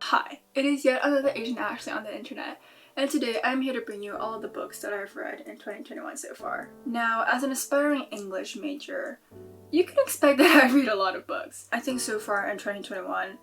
Hi, it is yet another Asian Ashley on the internet, and today I'm here to bring you all of the books that I've read in 2021 so far. Now, as an aspiring English major, you can expect that I read a lot of books. I think so far in 2021,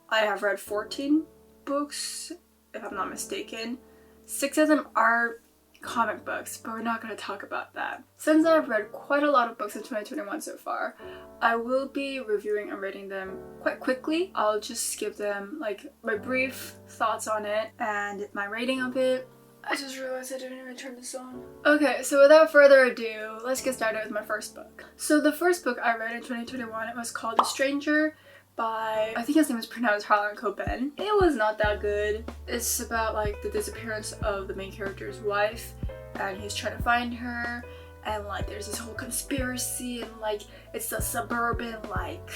I have read 14 books, if I'm not mistaken. 6 of them are comic books, but we're not going to talk about that. Since I've read quite a lot of books in 2021 so far, I will be reviewing and rating them quite quickly. I'll just give them like my brief thoughts on it and my rating of it. I just realized I didn't even turn this on. Okay, so without further ado, let's get started with my first book. So the first book I read in 2021, it was called A Stranger by, I think his name is pronounced Harlan Coben. It was not that good. It's about like the disappearance of the main character's wife, and he's trying to find her, and like there's this whole conspiracy, and like it's a suburban like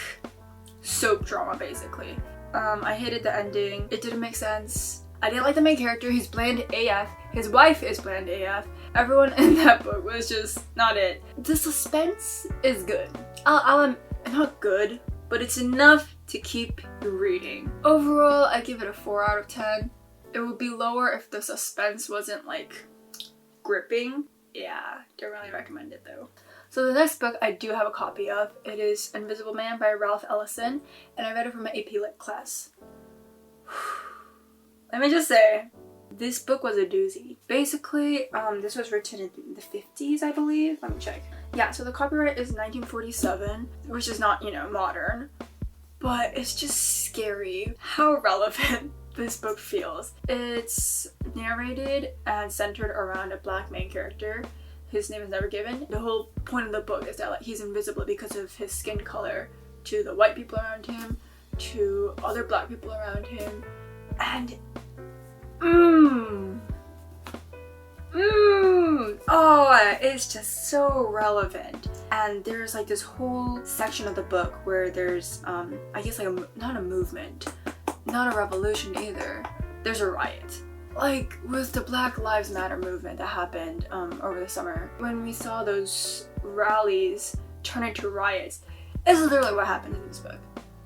soap drama basically. I hated the ending. It didn't make sense. I didn't like the main character. He's bland AF. His wife is bland AF. Everyone in that book was just not it. The suspense is good. Not good, but it's enough to keep you reading. Overall, I give it a 4 out of 10. It would be lower if the suspense wasn't like gripping. Yeah, don't really recommend it though. So the next book I do have a copy of. It is Invisible Man by Ralph Ellison, and I read it from my AP Lit class. Let me just say, this book was a doozy. Basically, this was written in the 50s, I believe. Let me check. Yeah, so the copyright is 1947, which is not, you know, modern, but it's just scary how relevant this book feels. It's narrated and centered around a black main character. His name is never given. The whole point of the book is that like he's invisible because of his skin color to the white people around him, to other black people around him, and it's just so relevant. And there's like this whole section of the book where there's I guess like not a movement, not a revolution either. There's a riot. Like with the Black Lives Matter movement that happened over the summer, when we saw those rallies turn into riots, it's literally what happened in this book.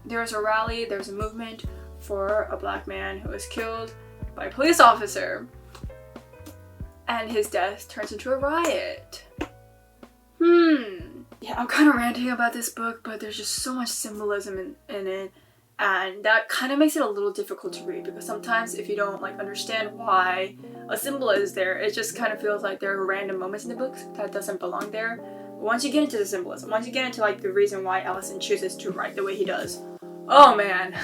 There's a rally, there's a movement for a black man who was killed by a police officer, and his death turns into a riot. Yeah, I'm kind of ranting about this book, but there's just so much symbolism in it, and that kind of makes it a little difficult to read, because sometimes if you don't like understand why a symbol is there, it just kind of feels like there are random moments in the book that doesn't belong there. But once you get into the symbolism, once you get into like the reason why Ellison chooses to write the way he does, oh man,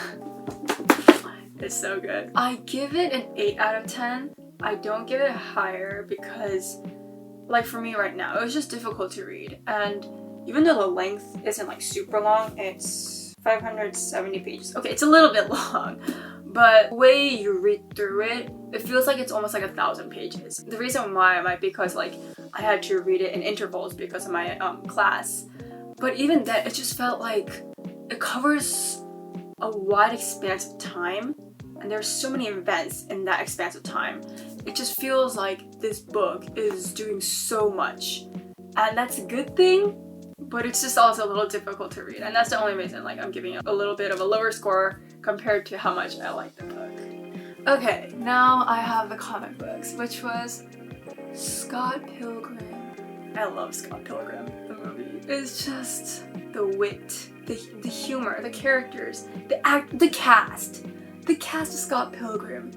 it's so good. I give it an 8 out of 10. I don't give it higher because, like for me right now, it was just difficult to read. And even though the length isn't like super long, it's 570 pages. Okay, it's a little bit long, but the way you read through it, it feels like it's almost like 1,000 pages. The reason why might be because like I had to read it in intervals because of my class. But even that, it just felt like it covers a wide expanse of time, and there's so many events in that expanse of time. It just feels like this book is doing so much, and that's a good thing, but it's just also a little difficult to read, and that's the only reason like I'm giving it a little bit of a lower score compared to how much I like the book. Okay, now I have the comic books, which was Scott Pilgrim. I love Scott Pilgrim, the movie. It's just the wit, the humor, the characters, the cast. The cast of Scott Pilgrim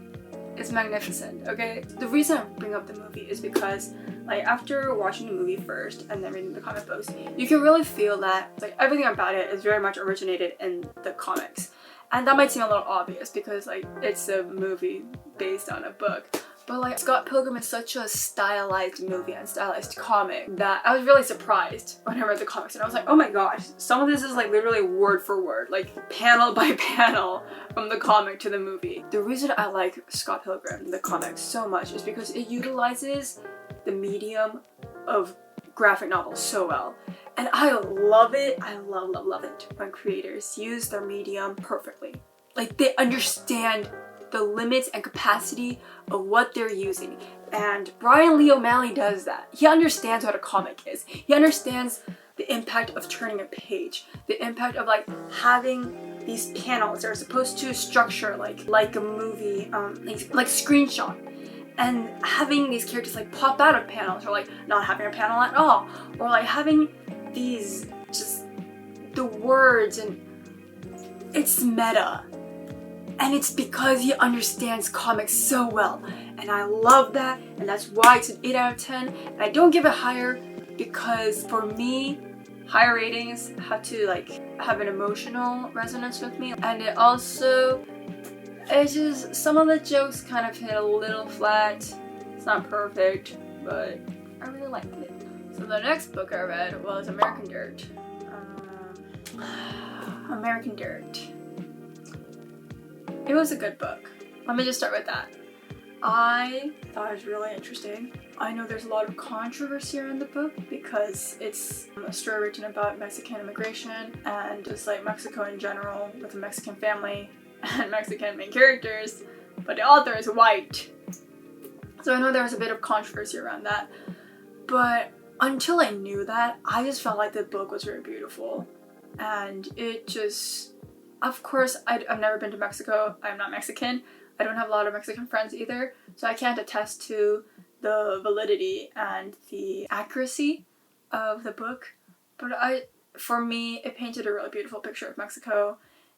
is magnificent, okay? The reason I bring up the movie is because like after watching the movie first and then reading the comic books, you can really feel that like everything about it is very much originated in the comics. And that might seem a little obvious because like it's a movie based on a book. But like Scott Pilgrim is such a stylized movie and stylized comic that I was really surprised when I read the comics, and I was like, oh my gosh, some of this is like literally word for word, like panel by panel from the comic to the movie. The reason I like Scott Pilgrim, the comic, so much is because it utilizes the medium of graphic novels so well. And I love it. I love it when creators use their medium perfectly. Like they understand the limits and capacity of what they're using. And Brian Lee O'Malley does that. He understands what a comic is. He understands the impact of turning a page, the impact of like having these panels that are supposed to structure like a movie, like screenshot, and having these characters like pop out of panels, or like not having a panel at all, or like having these just the words, and it's meta. And it's because he understands comics so well. And I love that, and that's why it's an 8 out of 10. And I don't give it higher because for me, higher ratings have to like have an emotional resonance with me. And it also, it's just, some of the jokes kind of hit a little flat. It's not perfect, but I really liked it. So the next book I read was American Dirt. American Dirt. It was a good book. Let me just start with that. I thought it was really interesting. I know there's a lot of controversy around the book because it's a story written about Mexican immigration and just like Mexico in general, with a Mexican family and Mexican main characters, but the author is white. So I know there was a bit of controversy around that, but until I knew that, I just felt like the book was very beautiful. And it just, of course, I've never been to Mexico. I'm not Mexican. I don't have a lot of Mexican friends either, so I can't attest to the validity and the accuracy of the book. But for me, it painted a really beautiful picture of Mexico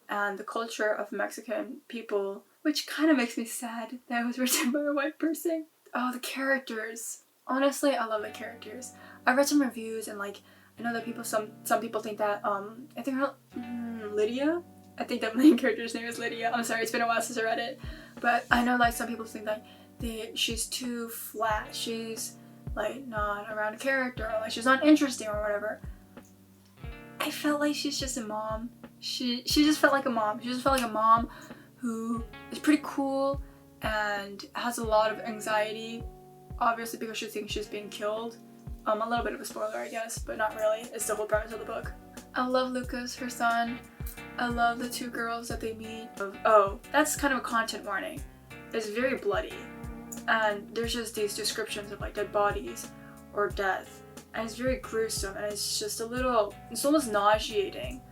and the culture of Mexican people, which kind of makes me sad that it was written by a white person. Oh, the characters. Honestly, I love the characters. I read some reviews, and like, I know that people, some people think that, I think her, Lydia? I think the main character's name is Lydia. I'm sorry, it's been a while since I read it. But I know like some people think that she's too flat. She's like not around a character, or like she's not interesting or whatever. I felt like she's just a mom. She just felt like a mom. She just felt like a mom who is pretty cool and has a lot of anxiety, obviously because she thinks she's being killed. A little bit of a spoiler, I guess, but not really. It's the whole premise of the book. I love Lucas, her son. I love the two girls that they meet. Oh, that's kind of a content warning. It's very bloody. And there's just these descriptions of like dead bodies or death. And it's very gruesome, and it's just it's almost nauseating.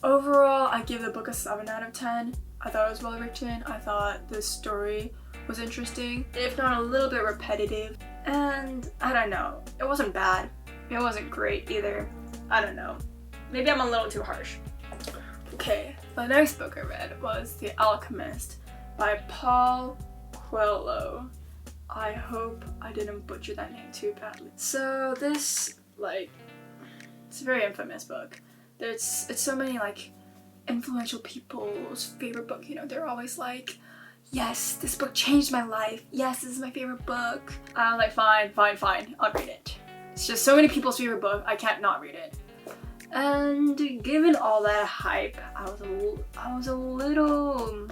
Overall, I give the book a 7 out of 10. I thought it was well written. I thought the story was interesting, if not a little bit repetitive. And I don't know, it wasn't bad. It wasn't great either. I don't know. Maybe I'm a little too harsh. Okay, the next book I read was The Alchemist by Paul Coelho. I hope I didn't butcher that name too badly. So this, like, it's a very infamous book. It's so many, like, influential people's favorite book. You know, they're always like, yes, this book changed my life. Yes, this is my favorite book. I'm like, fine, I'll read it. It's just so many people's favorite book, I can't not read it. And given all that hype, I was a little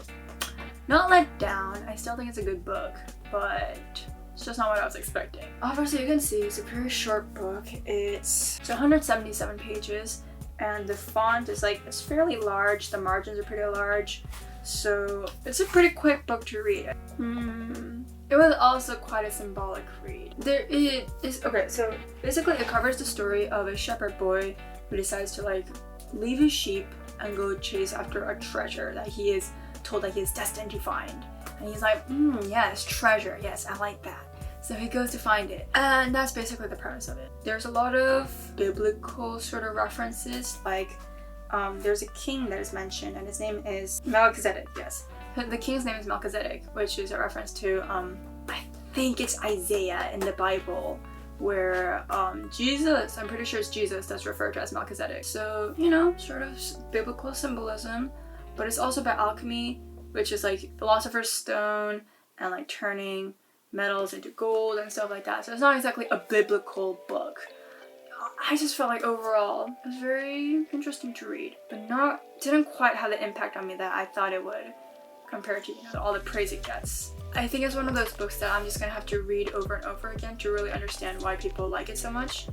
not let down. I still think it's a good book, but it's just not what I was expecting. Obviously, you can see it's a very short book. It's 177 pages, and the font is like, it's fairly large. The margins are pretty large, so it's a pretty quick book to read. It was also quite a symbolic read. Okay, so basically it covers the story of a shepherd boy who decides to like leave his sheep and go chase after a treasure that he is told that he is destined to find. And he's like, yes, treasure, yes, I like that. So he goes to find it. And that's basically the premise of it. There's a lot of biblical sort of references, like there's a king that is mentioned, and his name is Melchizedek, yes. The king's name is Melchizedek, which is a reference to, I think it's Isaiah in the Bible, where Jesus, I'm pretty sure it's Jesus that's referred to as Melchizedek. So, you know, sort of biblical symbolism, but it's also about alchemy, which is like philosopher's stone and like turning metals into gold and stuff like that. So it's not exactly a biblical book. I just felt like overall it was very interesting to read, but didn't quite have the impact on me that I thought it would compared to, you know, all the praise it gets. I think it's one of those books that I'm just gonna have to read over and over again to really understand why people like it so much,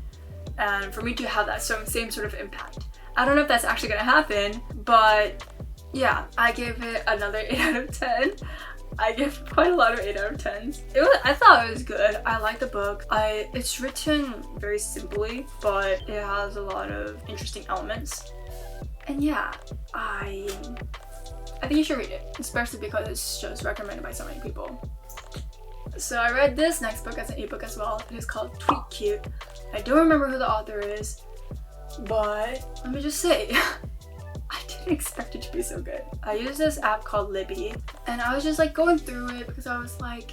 and for me to have that same sort of impact. I don't know if that's actually gonna happen, but yeah, I gave it another 8 out of 10. I give quite a lot of 8 out of 10s. I thought it was good. I like the book. It's written very simply, but it has a lot of interesting elements. And yeah, I think you should read it, especially because it's just recommended by so many people. So I read this next book as an ebook as well. It is called Tweet Cute. I don't remember who the author is, but let me just say, I didn't expect it to be so good. I used this app called Libby, and I was just like going through it because I was like,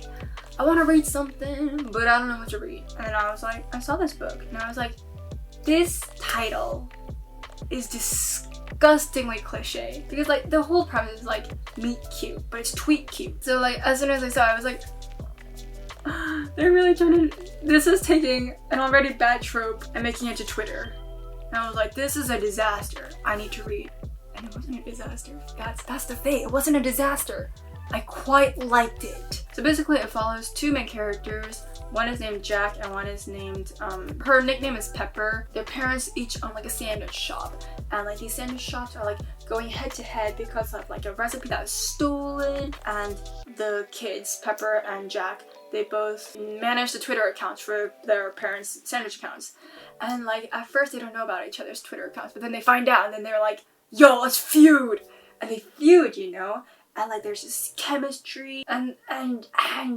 I want to read something, but I don't know what to read. And then I was like, I saw this book, and I was like, this title is disgustingly cliche, because like the whole premise is like meet cute, but it's tweet cute. So like as soon as I saw it, I was like, they're really trying to, this is taking an already bad trope and making it to Twitter. And I was like, this is a disaster. I need to read. And it wasn't a disaster. That's the fate. It wasn't a disaster. I quite liked it. So basically it follows two main characters. One is named Jack and one is named, her nickname is Pepper. Their parents each own like a sandwich shop. And like these sandwich shops are like going head to head because of like a recipe that was stolen. And the kids, Pepper and Jack, they both manage the Twitter accounts for their parents' sandwich accounts. And like at first they don't know about each other's Twitter accounts, but then they find out and then they're like, yo, let's feud. And they feud, you know? And like there's this chemistry and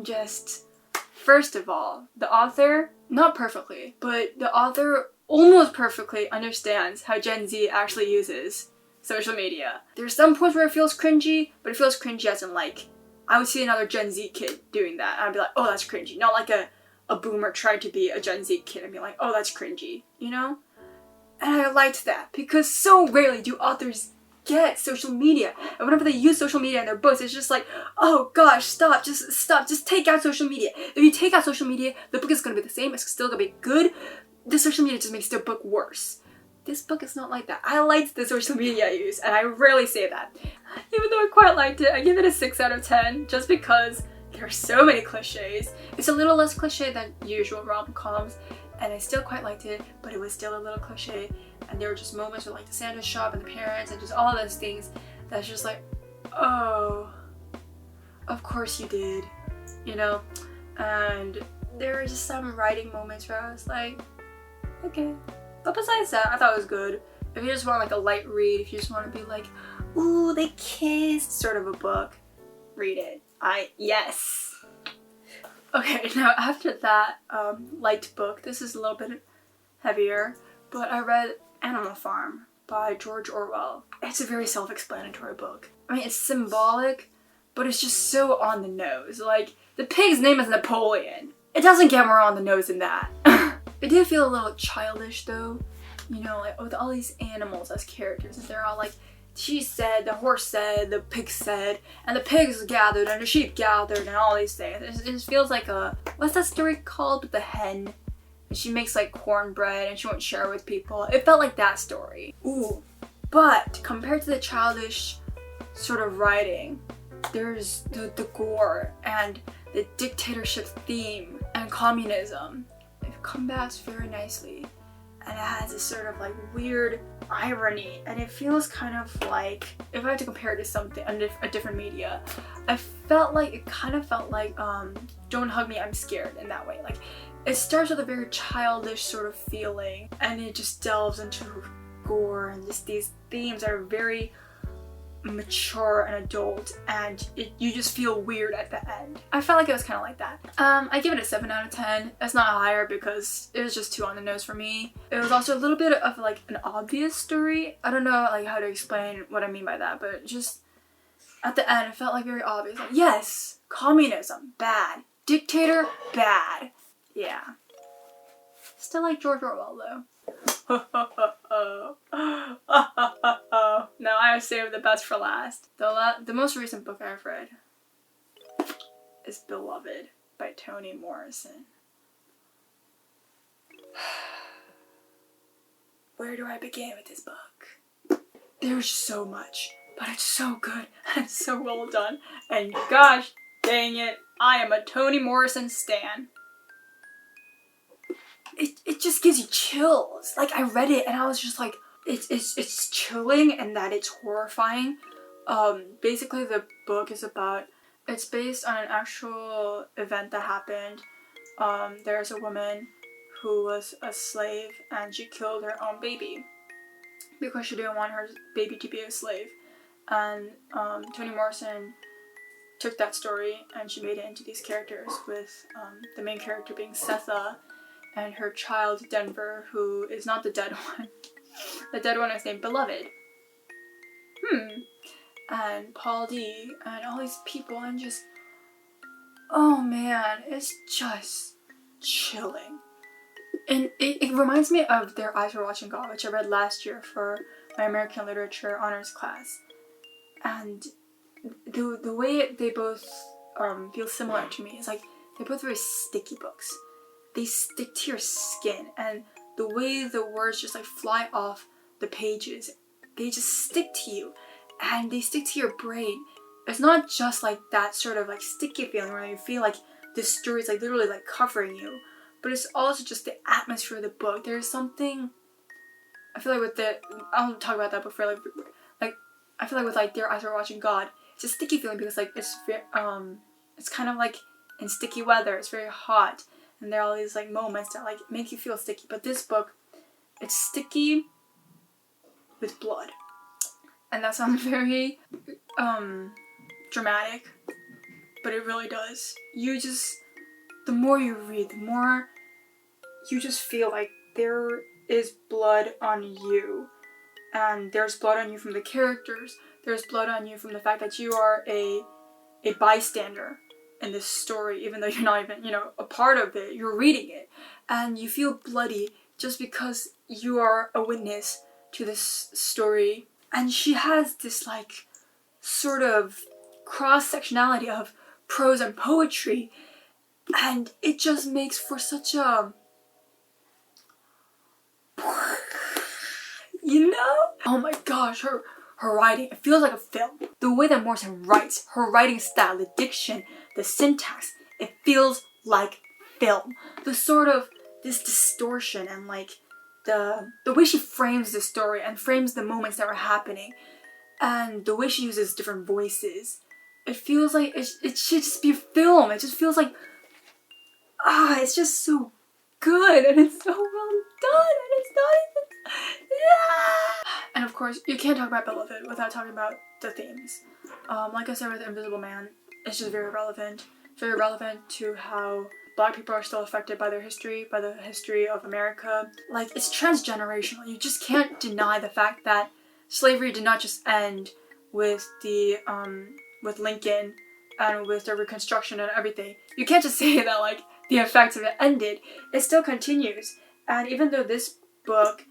just, first of all, the author, not perfectly, but the author almost perfectly understands how Gen Z actually uses social media. There's some points where it feels cringy, but it feels cringy as in like, I would see another Gen Z kid doing that and I'd be like, oh, that's cringy. Not like a boomer trying to be a Gen Z kid and be like, oh, that's cringy, you know? And I liked that because so rarely do authors get social media. And whenever they use social media in their books, it's just like, oh gosh, stop, just take out social media. If you take out social media, the book is going to be the same, it's still going to be good. The social media just makes the book worse. This book is not like that. I liked the social media I use, and I rarely say that. Even though I quite liked it, I give it a 6 out of 10, just because there are so many cliches. It's a little less cliche than usual rom-coms, and I still quite liked it, but it was still a little cliche. And there were just moments with like the sandwich shop and the parents and just all those things that's just like, oh, of course you did, you know? And there were just some writing moments where I was like, okay. But besides that, I thought it was good. If you just want like a light read, if you just want to be like, ooh, they kissed sort of a book, read it. Yes. Okay, now after that light book, this is a little bit heavier, but I read Animal Farm by George Orwell. It's a very self-explanatory book. I mean, it's symbolic, but it's just so on the nose. Like, the pig's name is Napoleon. It doesn't get more on the nose than that. It did feel a little childish though. You know, like with all these animals as characters, and they're all like, she said, the horse said, the pig said, and the pigs gathered, and the sheep gathered, and all these things. It just feels like a, what's that story called with the hen? And she makes like cornbread and she won't share with people. It felt like that story. Ooh. But compared to the childish sort of writing, there's the gore and the dictatorship theme and communism. It combats very nicely. And it has this sort of like weird irony, and it feels kind of like, if I had to compare it to something, a different media, I felt like, it kind of felt like Don't Hug Me, I'm Scared in that way. Like, it starts with a very childish sort of feeling, and it just delves into gore and just these themes that are very mature and adult, and you just feel weird at the end. I felt like it was kind of like that. I give it a 7 out of 10. It's not higher because it was just too on the nose for me. It was also a little bit of like an obvious story. I don't know like how to explain what I mean by that, but just at the end it felt like very obvious. Like, yes, communism, bad. Dictator, bad. Yeah. Still like George Orwell though. No, I saved the best for last. The most recent book I've read is Beloved by Toni Morrison. Where do I begin with this book? There's so much, but it's so good and it's so well done. And gosh dang it, I am a Toni Morrison stan. It just gives you chills. Like, I read it and I was just like, it's chilling and that it's horrifying. Basically the book is about, it's based on an actual event that happened. There's a woman who was a slave and she killed her own baby. because she didn't want her baby to be a slave. And Toni Morrison took that story and she made it into these characters, with the main character being Setha and her child Denver, who is not the dead one. The dead one is named Beloved. And Paul D and all these people, and just, oh man, it's just chilling. And it reminds me of Their Eyes Were Watching God, which I read last year for my American Literature honors class. And the way they both feel similar to me is like, they're both very sticky books. They stick to your skin, and the way the words just like fly off the pages, they just stick to you, and they stick to your brain. It's not just like that sort of like sticky feeling where you feel like the story is like literally like covering you, but it's also just the atmosphere of the book. There's something, I feel like with the, I'll talk about that before, like I feel like with like Their Eyes Were Watching God, it's a sticky feeling because like it's kind of like in sticky weather, it's very hot, and there are all these like moments that like make you feel sticky. But this book, it's sticky with blood. And that sounds very dramatic, but it really does. You just, the more you read, the more you just feel like there is blood on you. And there's blood on you from the characters. There's blood on you from the fact that you are a bystander in this story, even though you're not even, a part of it. You're reading it. And you feel bloody just because you are a witness to this story. And she has this like sort of cross-sectionality of prose and poetry, and it just makes for such a, oh my gosh, her writing, it feels like a film. The way that Morrison writes, her writing style, the diction, the syntax, it feels like film. The sort of this distortion and like the way she frames the story and frames the moments that were happening, and the way she uses different voices, it feels like it should just be a film. It just feels like, it's just so good, and it's so well done, and it's not even, And of course, you can't talk about Beloved without talking about the themes. Like I said with Invisible Man, it's just very relevant. Very relevant to how Black people are still affected by their history, by the history of America. Like, it's transgenerational. You just can't deny the fact that slavery did not just end with with Lincoln and with the Reconstruction and everything. You can't just say that, like, the effects of it ended. It still continues. And even though this book,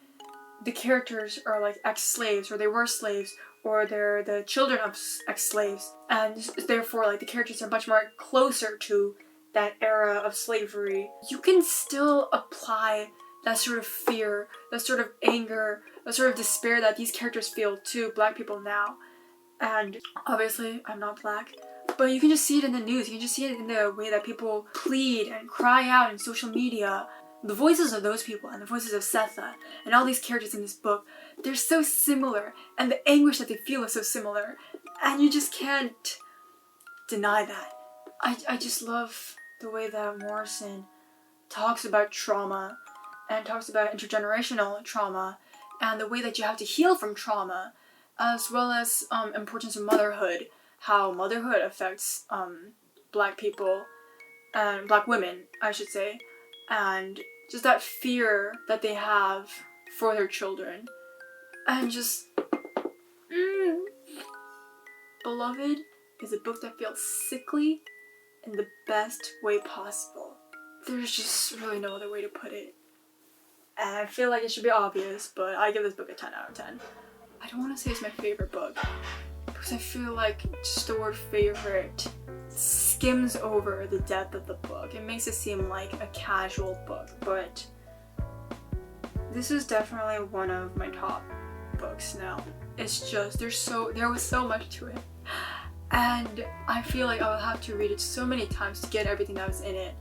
the characters are, like, ex-slaves, or they were slaves, or they're the children of ex-slaves, and therefore, like, the characters are much more closer to that era of slavery, you can still apply that sort of fear, that sort of anger, that sort of despair that these characters feel to Black people now. And obviously, I'm not Black, but you can just see it in the news. You can just see it in the way that people plead and cry out in social media. The voices of those people and the voices of Setha and all these characters in this book, they're so similar, and the anguish that they feel is so similar, and you just can't deny that. I just love the way that Morrison talks about trauma and talks about intergenerational trauma and the way that you have to heal from trauma, as well as importance of motherhood, how motherhood affects Black people and Black women, I should say, and just that fear that they have for their children. And just Beloved is a book that feels sickly in the best way possible. There's just really no other way to put it. And I feel like it should be obvious, but I give this book a 10 out of 10. I don't want to say it's my favorite book, because I feel like just the word favorite skims over the depth of the book. It makes it seem like a casual book, but this is definitely one of my top books now. It's just, there was so much to it. And I feel like I will have to read it so many times to get everything that was in it.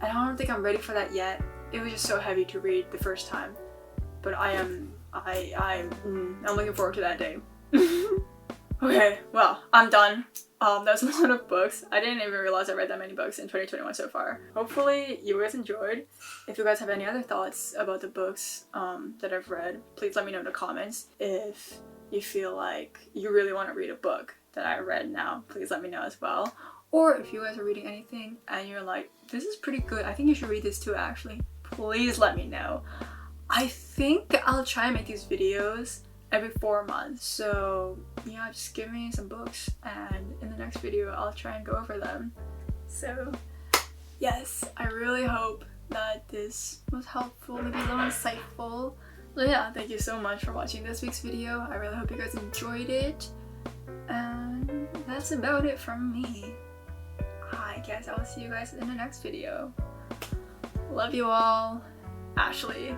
And I don't think I'm ready for that yet. It was just so heavy to read the first time. But I'm looking forward to that day. Okay, well, I'm done. That's a lot of books. I didn't even realize I read that many books in 2021 so far. Hopefully you guys enjoyed. If you guys have any other thoughts about the books that I've read, please let me know in the comments. If you feel like you really want to read a book that I read now, please let me know as well. Or if you guys are reading anything and you're like, this is pretty good, I think you should read this too actually, please let me know. I think I'll try and make these videos every 4 months, so yeah, just give me some books and in the next video I'll try and go over them. So yes, I really hope that this was helpful, maybe a little insightful. So yeah, thank you so much for watching this week's video. I really hope you guys enjoyed it, and that's about it from me. I guess I'll see you guys in the next video. Love you all. Ashley.